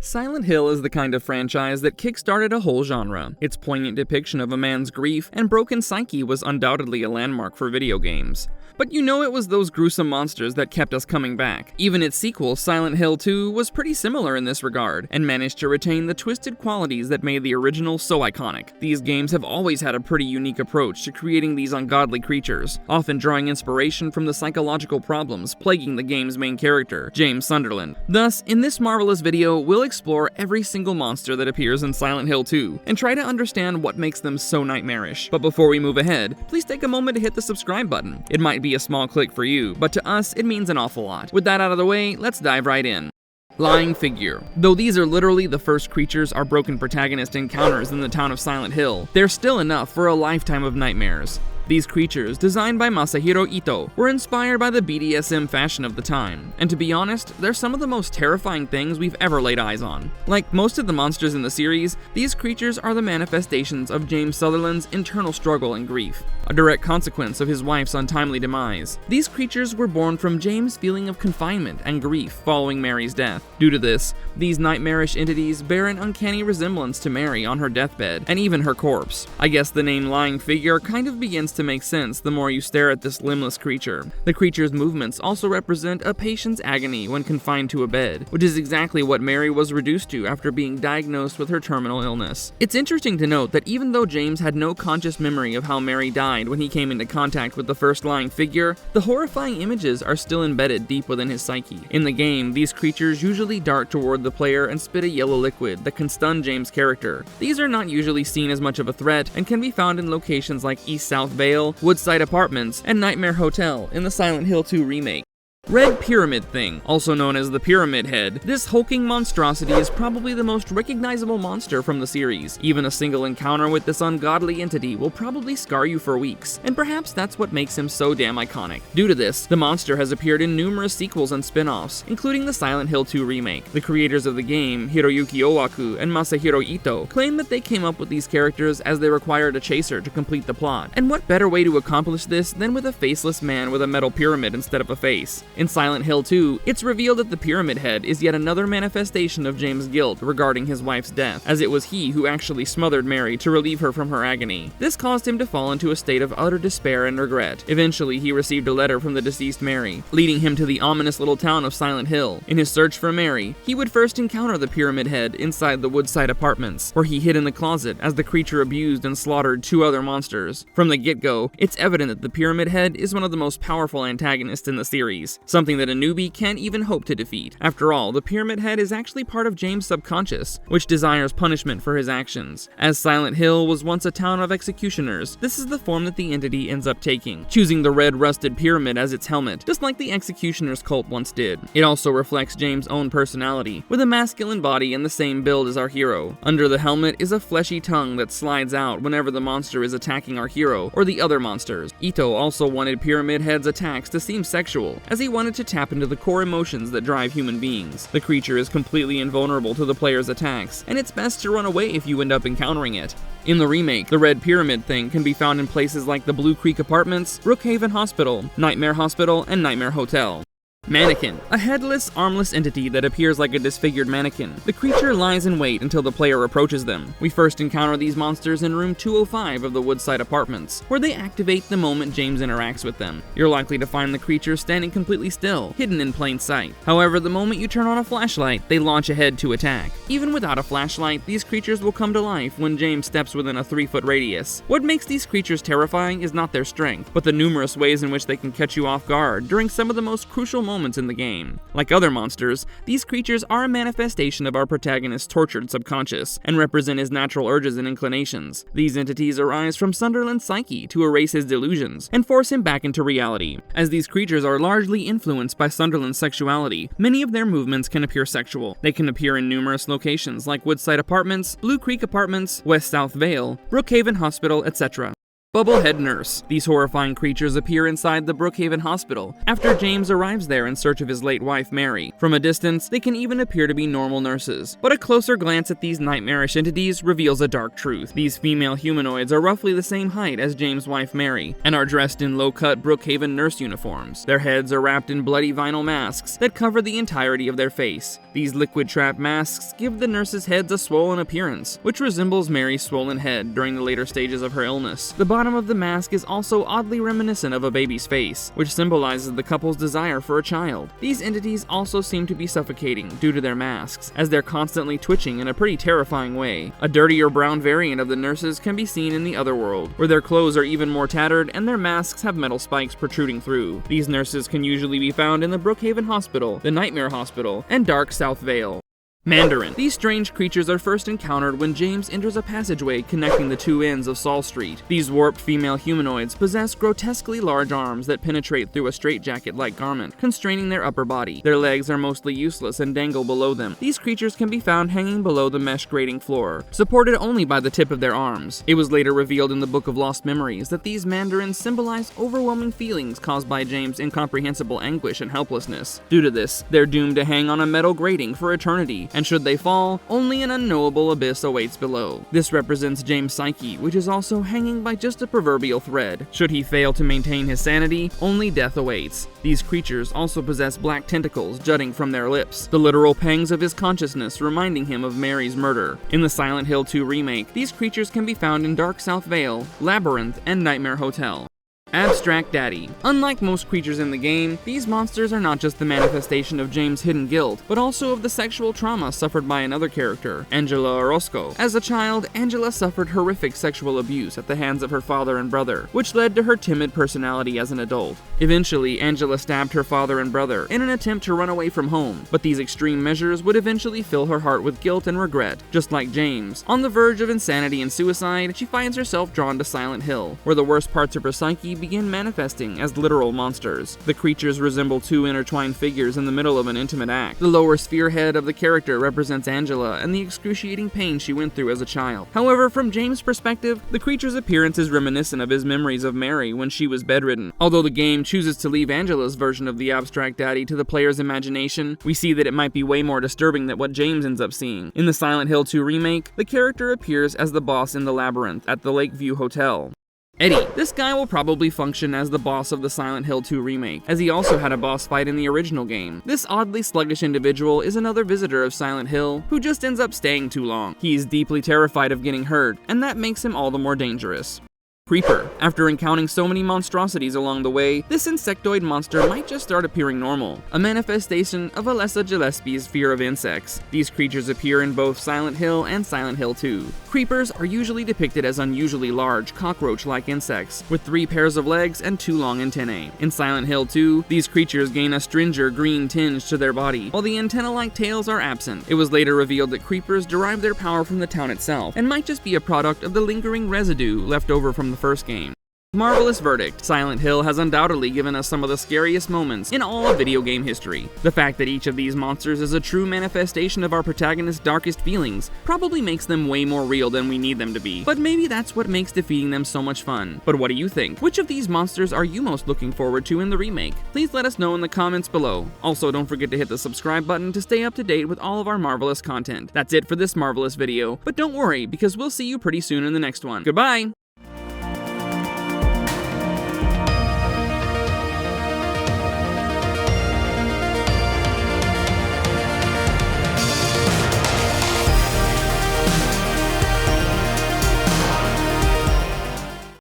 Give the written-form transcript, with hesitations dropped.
Silent Hill is the kind of franchise that kickstarted a whole genre. Its poignant depiction of a man's grief and broken psyche was undoubtedly a landmark for video games. But you know it was those gruesome monsters that kept us coming back. Even its sequel, Silent Hill 2, was pretty similar in this regard, and managed to retain the twisted qualities that made the original so iconic. These games have always had a pretty unique approach to creating these ungodly creatures, often drawing inspiration from the psychological problems plaguing the game's main character, James Sunderland. Thus, in this marvelous video, we'll explore every single monster that appears in Silent Hill 2, and try to understand what makes them so nightmarish. But before we move ahead, please take a moment to hit the subscribe button. It might be a small click for you, but to us, it means an awful lot. With that out of the way, let's dive right in. Lying Figure. Though these are literally the first creatures our broken protagonist encounters in the town of Silent Hill, they're still enough for a lifetime of nightmares. These creatures, designed by Masahiro Ito, were inspired by the BDSM fashion of the time, and to be honest, they're some of the most terrifying things we've ever laid eyes on. Like most of the monsters in the series, these creatures are the manifestations of James Sunderland's internal struggle and grief, a direct consequence of his wife's untimely demise. These creatures were born from James' feeling of confinement and grief following Mary's death. Due to this, these nightmarish entities bear an uncanny resemblance to Mary on her deathbed, and even her corpse. I guess the name Lying Figure kind of begins to make sense the more you stare at this limbless creature. The creature's movements also represent a patient's agony when confined to a bed, which is exactly what Mary was reduced to after being diagnosed with her terminal illness. It's interesting to note that even though James had no conscious memory of how Mary died when he came into contact with the first Lying Figure, the horrifying images are still embedded deep within his psyche. In the game, these creatures usually dart toward the player and spit a yellow liquid that can stun James' character. These are not usually seen as much of a threat and can be found in locations like East South Vale, Woodside Apartments, and Nightmare Hotel in the Silent Hill 2 remake. Red Pyramid Thing, also known as the Pyramid Head. This hulking monstrosity is probably the most recognizable monster from the series. Even a single encounter with this ungodly entity will probably scar you for weeks, and perhaps that's what makes him so damn iconic. Due to this, the monster has appeared in numerous sequels and spin-offs, including the Silent Hill 2 remake. The creators of the game, Hiroyuki Owaku and Masahiro Ito, claim that they came up with these characters as they required a chaser to complete the plot. And what better way to accomplish this than with a faceless man with a metal pyramid instead of a face? In Silent Hill 2, it's revealed that the Pyramid Head is yet another manifestation of James' guilt regarding his wife's death, as it was he who actually smothered Mary to relieve her from her agony. This caused him to fall into a state of utter despair and regret. Eventually, he received a letter from the deceased Mary, leading him to the ominous little town of Silent Hill. In his search for Mary, he would first encounter the Pyramid Head inside the Woodside Apartments, where he hid in the closet as the creature abused and slaughtered two other monsters. From the get-go, it's evident that the Pyramid Head is one of the most powerful antagonists in the series, something that a newbie can't even hope to defeat. After all, the Pyramid Head is actually part of James' subconscious, which desires punishment for his actions. As Silent Hill was once a town of executioners, this is the form that the entity ends up taking, choosing the red rusted pyramid as its helmet, just like the executioners cult once did. It also reflects James' own personality, with a masculine body and the same build as our hero. Under the helmet is a fleshy tongue that slides out whenever the monster is attacking our hero or the other monsters. Ito also wanted Pyramid Head's attacks to seem sexual, as he wanted to tap into the core emotions that drive human beings. The creature is completely invulnerable to the player's attacks, and it's best to run away if you end up encountering it. In the remake, the Red Pyramid Thing can be found in places like the Blue Creek Apartments, Brookhaven Hospital, Nightmare Hospital, and Nightmare Hotel. Mannequin. A headless, armless entity that appears like a disfigured mannequin. The creature lies in wait until the player approaches them. We first encounter these monsters in room 205 of the Woodside Apartments, where they activate the moment James interacts with them. You're likely to find the creature standing completely still, hidden in plain sight. However, the moment you turn on a flashlight, they launch ahead to attack. Even without a flashlight, these creatures will come to life when James steps within a 3-foot radius. What makes these creatures terrifying is not their strength, but the numerous ways in which they can catch you off guard during some of the most crucial moments in the game. Like other monsters, these creatures are a manifestation of our protagonist's tortured subconscious, and represent his natural urges and inclinations. These entities arise from Sunderland's psyche to erase his delusions, and force him back into reality. As these creatures are largely influenced by Sunderland's sexuality, many of their movements can appear sexual. They can appear in numerous locations like Woodside Apartments, Blue Creek Apartments, West South Vale, Brookhaven Hospital, etc. Bubblehead Nurse. These horrifying creatures appear inside the Brookhaven Hospital after James arrives there in search of his late wife, Mary. From a distance, they can even appear to be normal nurses. But a closer glance at these nightmarish entities reveals a dark truth. These female humanoids are roughly the same height as James' wife, Mary, and are dressed in low-cut Brookhaven nurse uniforms. Their heads are wrapped in bloody vinyl masks that cover the entirety of their face. These liquid-trap masks give the nurses' heads a swollen appearance, which resembles Mary's swollen head during the later stages of her illness. The bottom of the mask is also oddly reminiscent of a baby's face, which symbolizes the couple's desire for a child. These entities also seem to be suffocating due to their masks, as they're constantly twitching in a pretty terrifying way. A dirtier brown variant of the nurses can be seen in the Otherworld, where their clothes are even more tattered and their masks have metal spikes protruding through. These nurses can usually be found in the Brookhaven Hospital, the Nightmare Hospital, and Dark South Vale. Mandarin. These strange creatures are first encountered when James enters a passageway connecting the two ends of Saul Street. These warped female humanoids possess grotesquely large arms that penetrate through a straitjacket-like garment, constraining their upper body. Their legs are mostly useless and dangle below them. These creatures can be found hanging below the mesh grating floor, supported only by the tip of their arms. It was later revealed in the Book of Lost Memories that these mandarins symbolize overwhelming feelings caused by James' incomprehensible anguish and helplessness. Due to this, they're doomed to hang on a metal grating for eternity, and should they fall, only an unknowable abyss awaits below. This represents James' psyche, which is also hanging by just a proverbial thread. Should he fail to maintain his sanity, only death awaits. These creatures also possess black tentacles jutting from their lips, the literal pangs of his consciousness reminding him of Mary's murder. In the Silent Hill 2 remake, these creatures can be found in Dark South Vale, Labyrinth, and Nightmare Hotel. Abstract Daddy. Unlike most creatures in the game, these monsters are not just the manifestation of James' hidden guilt, but also of the sexual trauma suffered by another character, Angela Orozco. As a child, Angela suffered horrific sexual abuse at the hands of her father and brother, which led to her timid personality as an adult. Eventually, Angela stabbed her father and brother in an attempt to run away from home, but these extreme measures would eventually fill her heart with guilt and regret. Just like James, on the verge of insanity and suicide, she finds herself drawn to Silent Hill, where the worst parts of her psyche begin manifesting as literal monsters. The creatures resemble two intertwined figures in the middle of an intimate act. The lower sphere head of the character represents Angela and the excruciating pain she went through as a child. However, from James' perspective, the creature's appearance is reminiscent of his memories of Mary when she was bedridden. Although the game chooses to leave Angela's version of the Abstract Daddy to the player's imagination, we see that it might be way more disturbing than what James ends up seeing. In the Silent Hill 2 remake, the character appears as the boss in the Labyrinth at the Lakeview Hotel. Eddie. This guy will probably function as the boss of the Silent Hill 2 remake, as he also had a boss fight in the original game. This oddly sluggish individual is another visitor of Silent Hill who just ends up staying too long. He's deeply terrified of getting hurt, and that makes him all the more dangerous. Creeper. After encountering so many monstrosities along the way, this insectoid monster might just start appearing normal, a manifestation of Alessa Gillespie's fear of insects. These creatures appear in both Silent Hill and Silent Hill 2. Creepers are usually depicted as unusually large, cockroach-like insects, with 3 pairs of legs and 2 long antennae. In Silent Hill 2, these creatures gain a stringer green tinge to their body, while the antenna-like tails are absent. It was later revealed that creepers derive their power from the town itself, and might just be a product of the lingering residue left over from the first game. Marvelous verdict. Silent Hill has undoubtedly given us some of the scariest moments in all of video game history. The fact that each of these monsters is a true manifestation of our protagonist's darkest feelings probably makes them way more real than we need them to be, but maybe that's what makes defeating them so much fun. But what do you think? Which of these monsters are you most looking forward to in the remake? Please let us know in the comments below. Also, don't forget to hit the subscribe button to stay up to date with all of our Marvelous content. That's it for this Marvelous video, but don't worry, because we'll see you pretty soon in the next one. Goodbye!